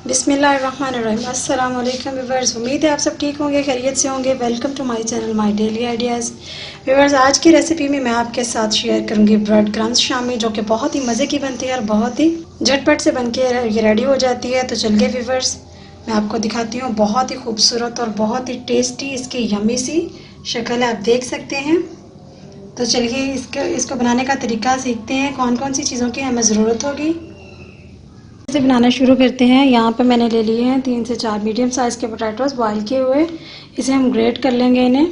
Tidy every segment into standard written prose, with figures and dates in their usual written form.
बिस्मिल्लाहिर्रहमानिर्रहीम। अस्सलाम वालेकुम व्यूअर्स, उम्मीद है आप सब ठीक होंगे, खैरियत से होंगे। Welcome to my channel my daily ideas. Viewers, आज की रेसिपी में मैं आपके साथ शेयर करूंगी ब्रेड क्रम्स शामी, जो कि बहुत ही मज़े की बनती है और बहुत ही झटपट से बन के ये रेडी हो जाती है। तो चलिए व्यूअर्स, मैं आपको दिखाती हूँ। बहुत ही खूबसूरत और बहुत ही टेस्टी इसकी यम्मी सी शक्ल है, आप देख सकते हैं। तो चलिए इसको बनाने का तरीका सीखते हैं। कौन कौन सी चीज़ों की हमें ज़रूरत होगी इसे बनाना शुरू करते हैं। यहाँ पे मैंने ले लिए हैं 3 से 4 मीडियम साइज़ के पोटैटोस बॉईल किए हुए। इसे हम ग्रेट कर लेंगे। इन्हें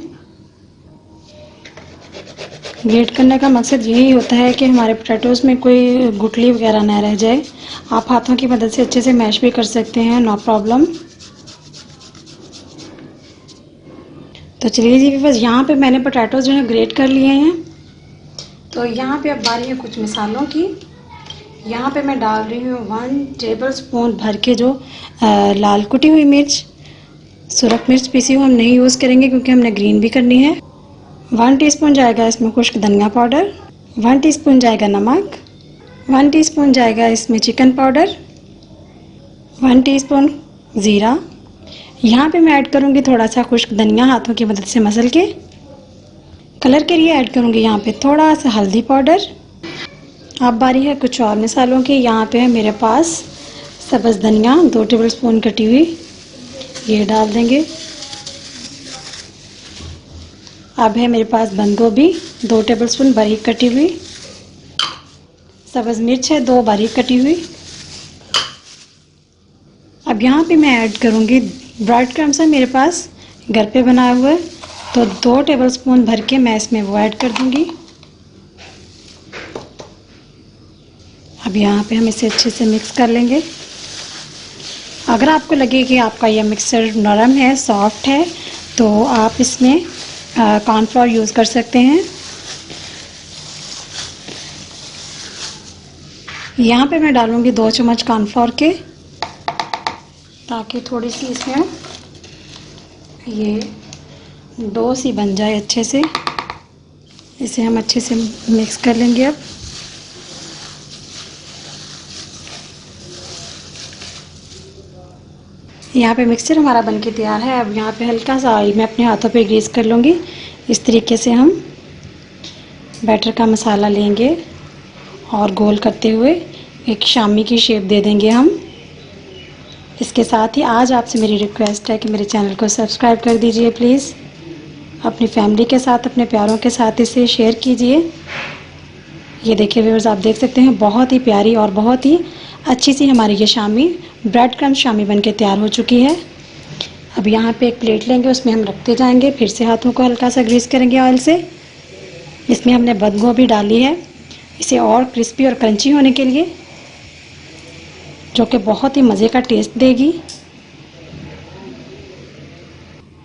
ग्रेट करने का मकसद यही होता है कि हमारे पोटैटोस में कोई गुठली वगैरह ना रह जाए। आप हाथों की मदद से अच्छे से मैश भी कर सकते हैं, नो प्रॉब्लम। तो चलिए जी, बस यहाँ पे मैंने पोटैटोस जो है ग्रेट कर लिए हैं। तो यहाँ पे अब बारी है कुछ मसालों की। यहाँ पे मैं डाल रही हूँ 1 टेबल स्पून भर के जो लाल कुटी हुई मिर्च। सुरख मिर्च पीसी हुई हम नहीं यूज़ करेंगे क्योंकि हमने ग्रीन भी करनी है। 1 टीस्पून जाएगा इसमें खुश्क धनिया पाउडर। 1 टीस्पून जाएगा नमक। 1 टीस्पून जाएगा इसमें चिकन पाउडर। 1 टीस्पून ज़ीरा। यहाँ पे मैं ऐड करूँगी थोड़ा सा खुश्क धनिया हाथों की मदद से मसल के। कलर के लिए ऐड करूँगी यहाँ पे थोड़ा सा हल्दी पाउडर। अब बारी है कुछ और मसालों की। यहाँ पे है मेरे पास सब्ज़ धनिया 2 टेबल स्पून कटी हुई, ये डाल देंगे। अब है मेरे पास बंद गोभी 2 टेबल स्पून बारीक कटी हुई। सब्ज़ मिर्च है 2 बारीक कटी हुई। अब यहाँ पे मैं ऐड करूँगी ब्रेड क्रम्स है मेरे पास घर पे बनाए हुए, तो 2 टेबल स्पून भर के मैं इसमें वो ऐड कर दूँगी। अब यहाँ पे हम इसे अच्छे से मिक्स कर लेंगे। अगर आपको लगे कि आपका यह मिक्सर नरम है, सॉफ्ट है, तो आप इसमें कॉर्नफ्लोर यूज़ कर सकते हैं। यहाँ पे मैं डालूँगी 2 चम्मच कॉर्नफ्लोर के, ताकि थोड़ी सी इसमें ये डो सी बन जाए अच्छे से। इसे हम अच्छे से मिक्स कर लेंगे। अब यहाँ पे मिक्सचर हमारा बनके तैयार है। अब यहाँ पे हल्का सा ऑयल मैं अपने हाथों पे ग्रीस कर लूँगी। इस तरीके से हम बैटर का मसाला लेंगे और गोल करते हुए एक शामी की शेप दे देंगे हम। इसके साथ ही आज आपसे मेरी रिक्वेस्ट है कि मेरे चैनल को सब्सक्राइब कर दीजिए प्लीज़। अपनी फैमिली के साथ, अपने प्यारों के साथ इसे शेयर कीजिए। ये देखिए व्यूअर्स, आप देख सकते हैं बहुत ही प्यारी और बहुत ही अच्छी सी हमारी ये शामी ब्रेड क्रम्स शामी बनके तैयार हो चुकी है। अब यहाँ पे एक प्लेट लेंगे, उसमें हम रखते जाएंगे। फिर से हाथों को हल्का सा ग्रीस करेंगे ऑयल से। इसमें हमने बंद गोभी डाली है, इसे और क्रिस्पी और क्रंची होने के लिए, जो कि बहुत ही मज़े का टेस्ट देगी।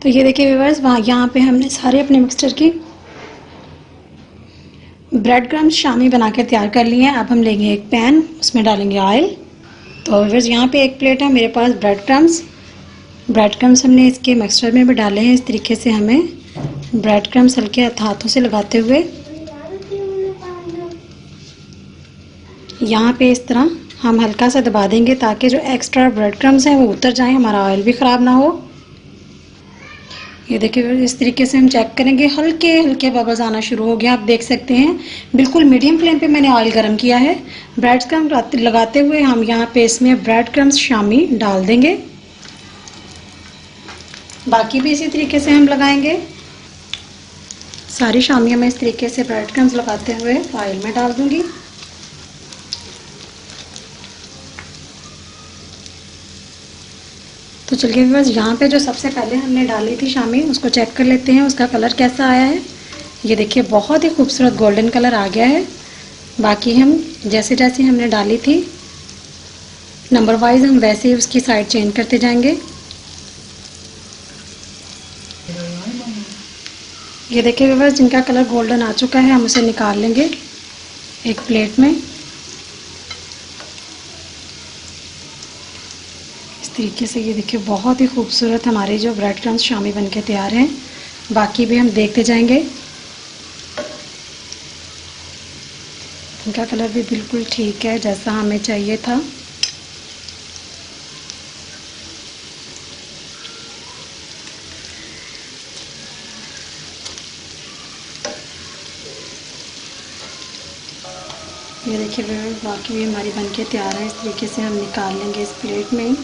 तो ये देखिए व्यूअर्स, वहाँ यहाँ पे हमने सारे अपने मिक्सचर की ब्रेड क्रम्स शामी बना के तैयार कर लिए हैं। अब हम लेंगे एक पैन, उसमें डालेंगे ऑयल। तो व्यूअर्स, यहाँ पे एक प्लेट है मेरे पास ब्रेड क्रम्स हमने इसके मिक्सचर में भी डाले हैं। इस तरीके से हमें ब्रेड क्रम्स हल्के हाथों से लगाते हुए यहाँ पे इस तरह हम हल्का सा दबा देंगे, ताकि जो एक्स्ट्रा ब्रेड क्रम्स हैं वो उतर जाएं, हमारा ऑयल भी ख़राब ना हो। ये देखिए इस तरीके से हम चेक करेंगे, हल्के हल्के बबल्स आना शुरू हो गया। आप देख सकते हैं बिल्कुल मीडियम फ्लेम पे मैंने ऑयल गर्म किया है। ब्रेड क्रम्स लगाते हुए हम यहाँ पे इसमें ब्रेड क्रम्स शामी डाल देंगे। बाकी भी इसी तरीके से हम लगाएंगे। सारी शामियाँ मैं इस तरीके से ब्रेड क्रम्स लगाते हुए ऑयल में डाल दूंगी। तो चलिए बस यहाँ पे जो सबसे पहले हमने डाली थी शामी, उसको चेक कर लेते हैं उसका कलर कैसा आया है। ये देखिए बहुत ही खूबसूरत गोल्डन कलर आ गया है। बाकी हम जैसे जैसे हमने डाली थी नंबर वाइज हम वैसे ही उसकी साइड चेंज करते जाएंगे। ये देखिए व्यूअर्स, जिनका कलर गोल्डन आ चुका है हम उसे निकाल लेंगे एक प्लेट में। इस तरीके से ये देखिए बहुत ही खूबसूरत हमारे जो ब्रेड क्रम्स शामी बनके तैयार हैं। बाकी भी हम देखते जाएंगे। इनका कलर भी बिल्कुल ठीक है जैसा हमें चाहिए था। ये देखिए व्यूअर्स, बाकी भी हमारी बनके तैयार है। इस तरीके से हम निकाल लेंगे इस प्लेट में ही।